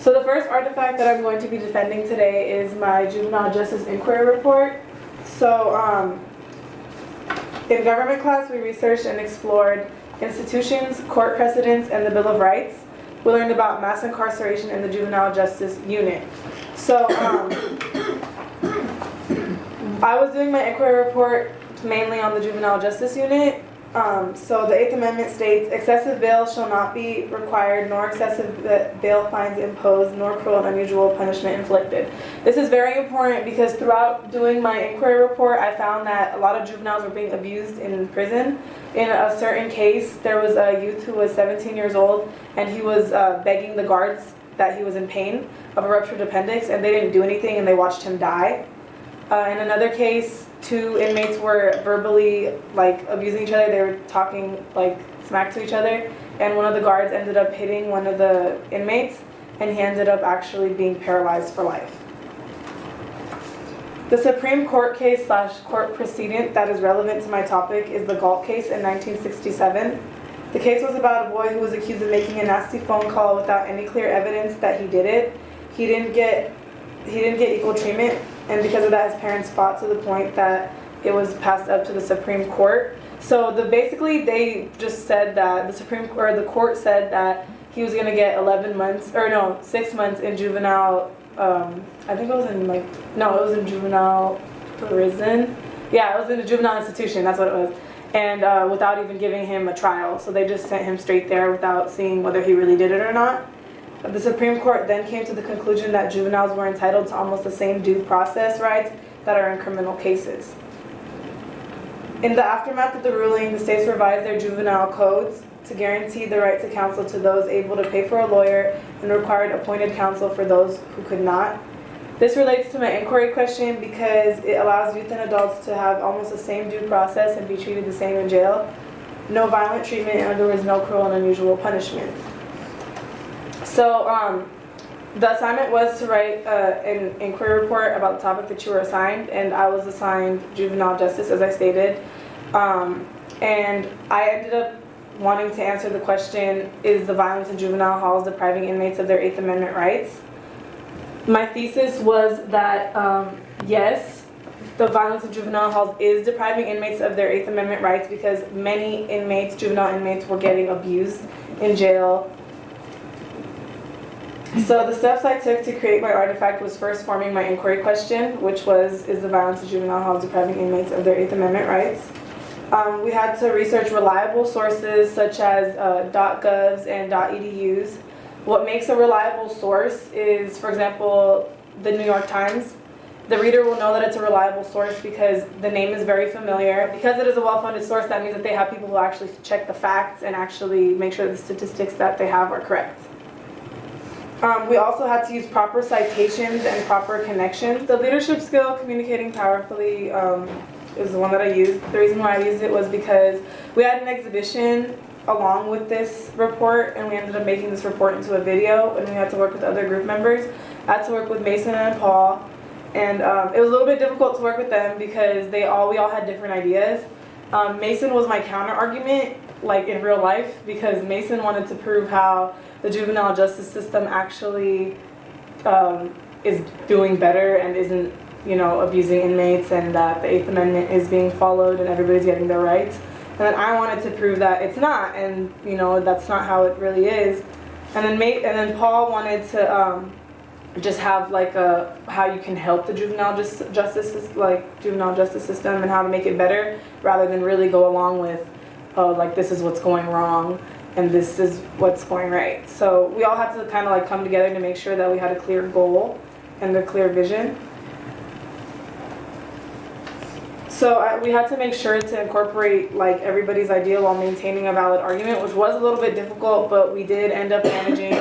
So the first artifact that I'm going to be defending today is my Juvenile Justice Inquiry Report. So in government class, we researched and explored institutions, court precedents, and the Bill of Rights. We learned about mass incarceration in the Juvenile Justice Unit. So I was doing my inquiry report mainly on the Juvenile Justice Unit. So the 8th Amendment states, excessive bail shall not be required, nor excessive bail fines imposed, nor cruel and unusual punishment inflicted. This is very important because throughout doing my inquiry report, I found that a lot of juveniles were being abused in prison. In a certain case, there was a youth who was 17 years old, and he was begging the guards that he was in pain of a ruptured appendix, and they didn't do anything, and they watched him die. In another case, 2 inmates were verbally abusing each other. They were talking smack to each other, and one of the guards ended up hitting one of the inmates, and he ended up actually being paralyzed for life. The Supreme Court case / court precedent that is relevant to my topic is the Galt case in 1967. The case was about a boy who was accused of making a nasty phone call without any clear evidence that he did it. He didn't get equal treatment, and because of that, his parents fought to the point that it was passed up to the Supreme Court. So basically, they just said that the court said that he was going to get 6 months in juvenile. I think it was in juvenile prison. Yeah, it was in a juvenile institution. That's what it was. And without even giving him a trial, so they just sent him straight there without seeing whether he really did it or not. The Supreme Court then came to the conclusion that juveniles were entitled to almost the same due process rights that are in criminal cases. In the aftermath of the ruling, the states revised their juvenile codes to guarantee the right to counsel to those able to pay for a lawyer and required appointed counsel for those who could not. This relates to my inquiry question because it allows youth and adults to have almost the same due process and be treated the same in jail. No violent treatment, and there was no cruel and unusual punishment. So the assignment was to write an inquiry report about the topic that you were assigned, and I was assigned juvenile justice, as I stated. And I ended up wanting to answer the question, is the violence in juvenile halls depriving inmates of their 8th Amendment rights? My thesis was that yes, the violence in juvenile halls is depriving inmates of their 8th Amendment rights because many inmates, juvenile inmates, were getting abused in jail. So the steps I took to create my artifact was first forming my inquiry question, which was, is the violence in juvenile halls depriving inmates of their 8th Amendment rights? We had to research reliable sources such as .govs and .edus. What makes a reliable source is, for example, the New York Times. The reader will know that it's a reliable source because the name is very familiar. Because it is a well-funded source, that means that they have people who actually check the facts and actually make sure the statistics that they have are correct. We also had to use proper citations and proper connections. The leadership skill, communicating powerfully, is the one that I used. The reason why I used it was because we had an exhibition along with this report, and we ended up making this report into a video, and we had to work with other group members. I had to work with Mason and Paul, and it was a little bit difficult to work with them because we all had different ideas. Mason was my counter argument, in real life, because Mason wanted to prove how the juvenile justice system actually is doing better and isn't, abusing inmates, and that the 8th Amendment is being followed and everybody's getting their rights. And then I wanted to prove that it's not, and that's not how it really is. And then Paul wanted to just have how you can help the juvenile justice system and how to make it better, rather than really go along with this is what's going wrong and this is what's going right. So we all had to kind of come together to make sure that we had a clear goal and a clear vision. So we had to make sure to incorporate everybody's idea while maintaining a valid argument, which was a little bit difficult, but we did end up managing.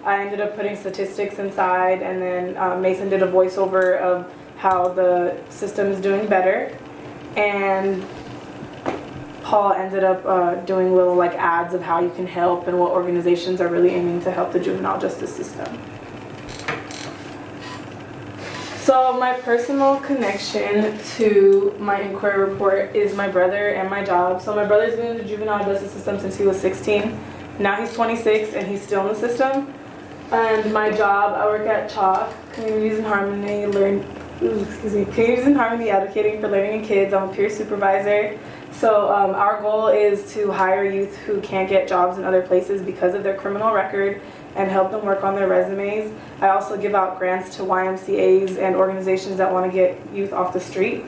I ended up putting statistics inside, and then Mason did a voiceover of how the system is doing better, and Paul ended up doing little ads of how you can help and what organizations are really aiming to help the juvenile justice system. So my personal connection to my inquiry report is my brother and my job. So my brother's been in the juvenile justice system since he was 16. Now he's 26 and he's still in the system. And my job, I work at CHALK, Communities in Harmony, Communities in Harmony Advocating for Learning and Kids. I'm a peer supervisor. So our goal is to hire youth who can't get jobs in other places because of their criminal record and help them work on their resumes. I also give out grants to YMCAs and organizations that want to get youth off the street.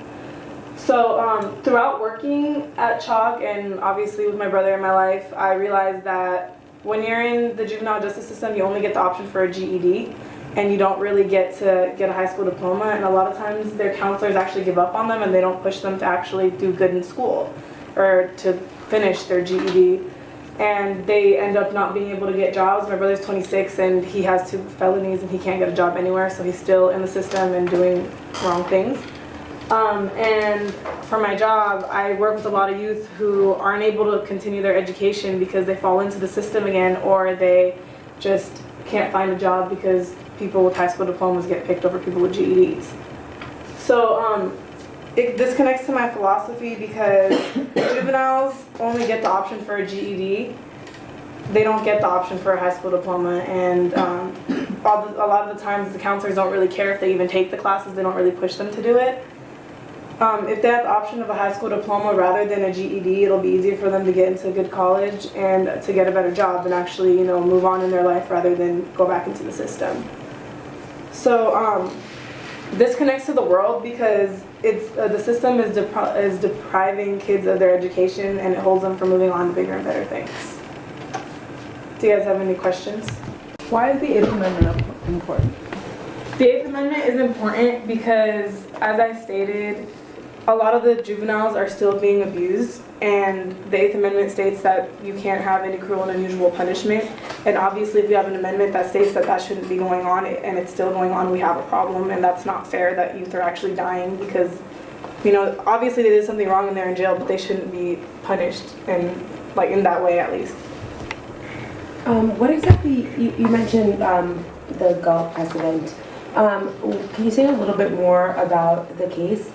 So throughout working at CHALK and obviously with my brother in my life, I realized that when you're in the juvenile justice system, you only get the option for a GED, and you don't really get to get a high school diploma, and a lot of times their counselors actually give up on them and they don't push them to actually do good in school or to finish their GED, and they end up not being able to get jobs. My brother's 26 and he has 2 felonies and he can't get a job anywhere, so he's still in the system and doing wrong things. And for my job, I work with a lot of youth who aren't able to continue their education because they fall into the system again, or they just can't find a job because people with high school diplomas get picked over people with GEDs. So this connects to my philosophy because juveniles only get the option for a GED. They don't get the option for a high school diploma, and a lot of the times the counselors don't really care if they even take the classes. They don't really push them to do it. If they have the option of a high school diploma rather than a GED, it'll be easier for them to get into a good college and to get a better job and actually, move on in their life rather than go back into the system. So this connects to the world because the system is depriving kids of their education, and it holds them from moving on to bigger and better things. Do you guys have any questions? Why is the 8th Amendment important? The 8th Amendment is important because, as I stated, a lot of the juveniles are still being abused, and the 8th Amendment states that you can't have any cruel and unusual punishment. And obviously, if you have an amendment that states that that shouldn't be going on and it's still going on, we have a problem, and that's not fair that youth are actually dying because, obviously they did something wrong and they're in jail, but they shouldn't be punished in that way at least. What exactly, you mentioned the Galt precedent. Can you say a little bit more about the case,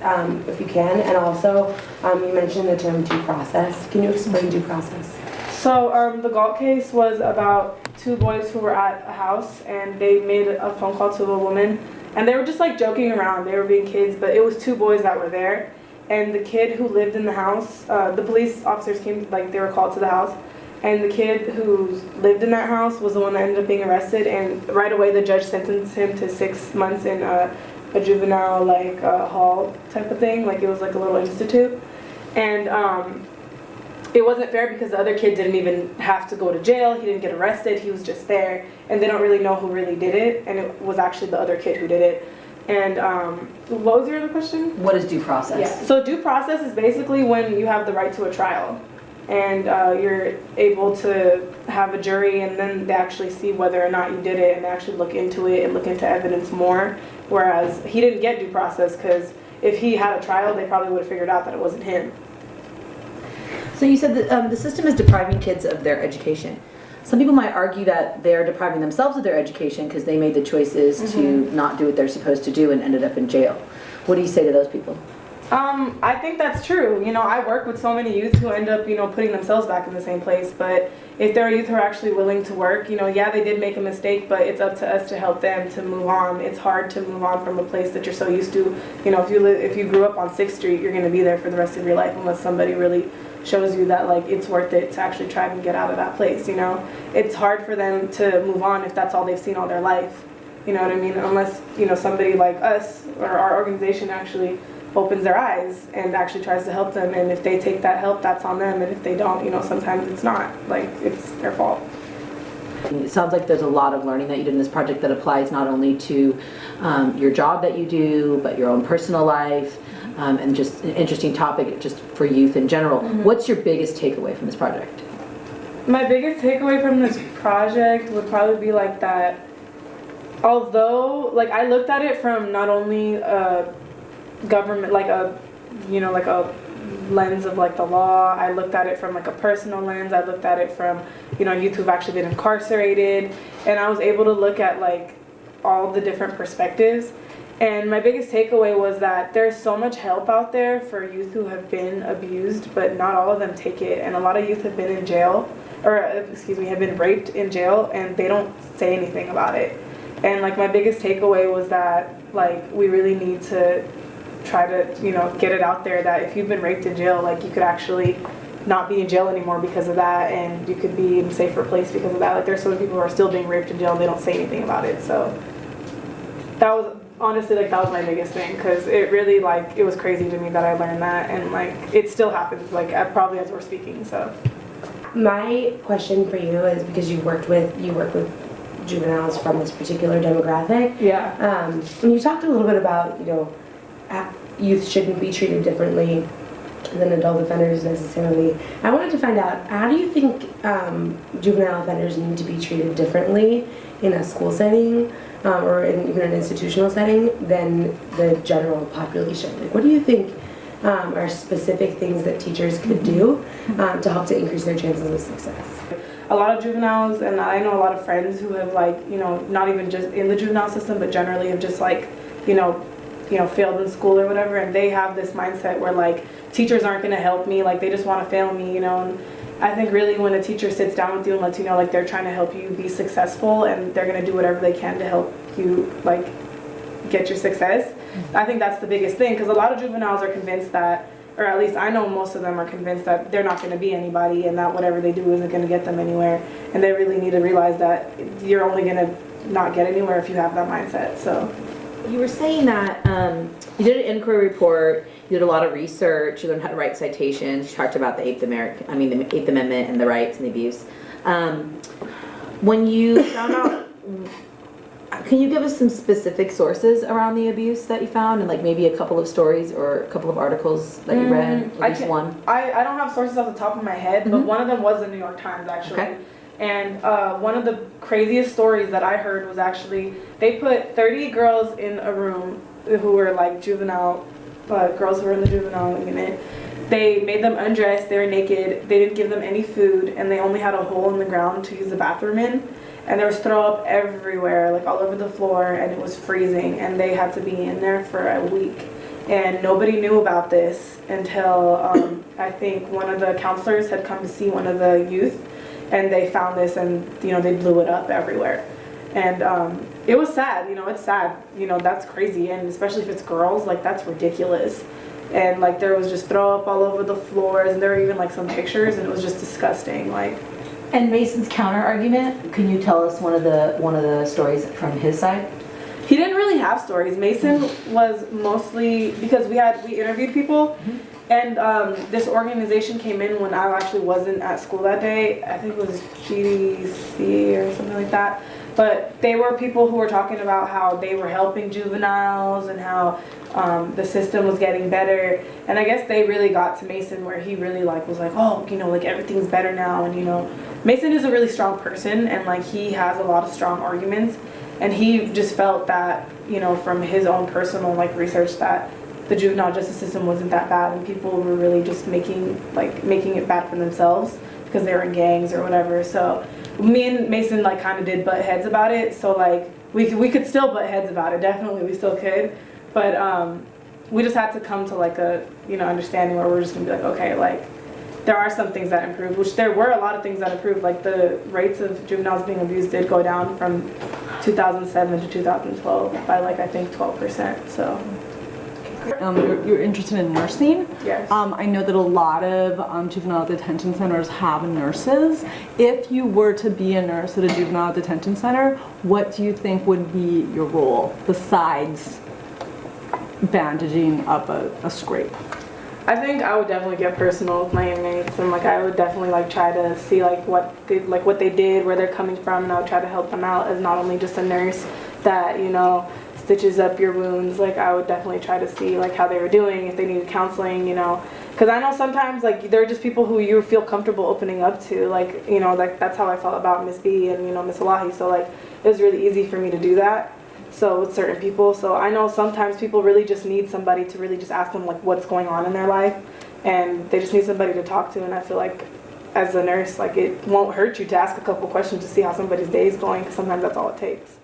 if you can? And also, you mentioned the term due process. Can you explain due process? So the Galt case was about 2 boys who were at a house, and they made a phone call to a woman, and they were just joking around. They were being kids, but it was 2 boys that were there, and the kid who lived in the house, the police officers came, they were called to the house, and the kid who lived in that house was the one that ended up being arrested, and right away the judge sentenced him to 6 months in a juvenile hall type of thing, it was a little institute. And it wasn't fair because the other kid didn't even have to go to jail. He didn't get arrested. He was just there, and they don't really know who really did it, and it was actually the other kid who did it. And what was your other question? What is due process? Yeah. So due process is basically when you have the right to a trial, and you're able to have a jury, and then they actually see whether or not you did it, and they actually look into it and look into evidence more. Whereas he didn't get due process because if he had a trial, they probably would have figured out that it wasn't him. So you said that the system is depriving kids of their education. Some people might argue that they're depriving themselves of their education because they made the choices to not do what they're supposed to do and ended up in jail. What do you say to those people? I think that's true. I work with so many youth who end up, putting themselves back in the same place. But if there are youth who are actually willing to work, yeah, they did make a mistake, but it's up to us to help them to move on. It's hard to move on from a place that you're so used to. If you grew up on 6th Street, you're going to be there for the rest of your life unless somebody really shows you that it's worth it to actually try and get out of that place. It's hard for them to move on if that's all they've seen all their life. You know what I mean? Unless somebody like us or our organization actually opens their eyes and actually tries to help them, and if they take that help, that's on them, and if they don't, sometimes it's not. It's their fault. It sounds like there's a lot of learning that you did in this project that applies not only to your job that you do, but your own personal life, and just an interesting topic just for youth in general. What's your biggest takeaway from this project? My biggest takeaway from this project would probably be that although I looked at it from not only government, a lens of the law. I looked at it from a personal lens. I looked at it from youth who've actually been incarcerated, and I was able to look at all the different perspectives. And my biggest takeaway was that there's so much help out there for youth who have been abused, but not all of them take it. And a lot of youth have been in jail, or excuse me, have been raped in jail, and they don't say anything about it. And like my biggest takeaway was that like we really need to try to, you know, get it out there that if you've been raped in jail, like you could actually not be in jail anymore because of that, and you could be in a safer place because of that. Like there's so many people who are still being raped in jail and they don't say anything about it. So that was honestly, like, that was my biggest thing, because it really, like, it was crazy to me that I learned that, and like it still happens, like probably as we're speaking. So My question for you is, because you work with juveniles from this particular demographic. yeah. And you talked a little bit about, you know, youth shouldn't be treated differently than adult offenders necessarily. I wanted to find out, how do you think juvenile offenders need to be treated differently in a school setting or in even an institutional setting than the general population? Like, what do you think are specific things that teachers could do to help to increase their chances of success? A lot of juveniles, and I know a lot of friends who have, like, you know, not even just in the juvenile system, but generally have just, like, you know, failed in school or whatever, and they have this mindset where, like, teachers aren't going to help me, like, they just want to fail me, you know. And I think really when a teacher sits down with you and lets you know, like, they're trying to help you be successful and they're going to do whatever they can to help you, like, get your success, I think that's the biggest thing, because a lot of juveniles are convinced that, or at least I know most of them are convinced that they're not going to be anybody and that whatever they do isn't going to get them anywhere, and they really need to realize that you're only going to not get anywhere if you have that mindset. So You were saying that you did an inquiry report, you did a lot of research, you learned how to write citations, you talked about the Eighth Amendment and the rights and the abuse. When you found out, can you give us some specific sources around the abuse that you found, and like maybe a couple of stories or a couple of articles that you read, at least one? I don't have sources off the top of my head, but one of them was the New York Times, actually. Okay. And one of the craziest stories that I heard was actually, they put 30 girls in a room who were like juvenile, girls who were in the juvenile unit. They made them undress, they were naked, they didn't give them any food, and they only had a hole in the ground to use the bathroom in. And there was throw up everywhere, like all over the floor, and it was freezing, and they had to be in there for a week. And nobody knew about this until I think one of the counselors had come to see one of the youth, and they found this, and you know, they blew it up everywhere. And it was sad, you know, it's sad, you know, that's crazy, and especially if it's girls, like that's ridiculous. And like there was just throw up all over the floors, and there were even like some pictures, and it was just disgusting, like. And Mason's counter argument, can you tell us one of the stories from his side? He didn't really have stories. Mason was mostly, because we interviewed people, and this organization came in when I actually wasn't at school that day. I think it was GDC or something like that. But they were people who were talking about how they were helping juveniles and how the system was getting better. And I guess they really got to Mason where he really like was like, oh, you know, like everything's better now. And you know, Mason is a really strong person, and like he has a lot of strong arguments. And he just felt that, you know, from his own personal like research, that the juvenile justice system wasn't that bad, and people were really just making it bad for themselves because they were in gangs or whatever. So me and Mason like kind of did butt heads about it. So like we could still butt heads about it. Definitely, we still could. But we just had to come to like a, you know, understanding where we're just gonna be like, okay, like there are some things that improved, which there were a lot of things that improved. Like the rates of juveniles being abused did go down from 2007 to 2012 by like I think 12%. So. You're interested in nursing? Yes. I know that a lot of juvenile detention centers have nurses. If you were to be a nurse at a juvenile detention center, what do you think would be your role besides bandaging up a scrape? I think I would definitely get personal with my inmates, and like I would definitely like try to see like what they did, where they're coming from, and I would try to help them out as not only just a nurse that, you know, stitches up your wounds. Like I would definitely try to see like how they were doing, if they needed counseling, you know, because I know sometimes like there are just people who you feel comfortable opening up to, like, you know, like that's how I felt about Miss B and, you know, Miss Elahi. So like it was really easy for me to do that. So with certain people, so I know sometimes people really just need somebody to really just ask them like what's going on in their life, and they just need somebody to talk to. And I feel like as a nurse, like it won't hurt you to ask a couple questions to see how somebody's day is going, because sometimes that's all it takes.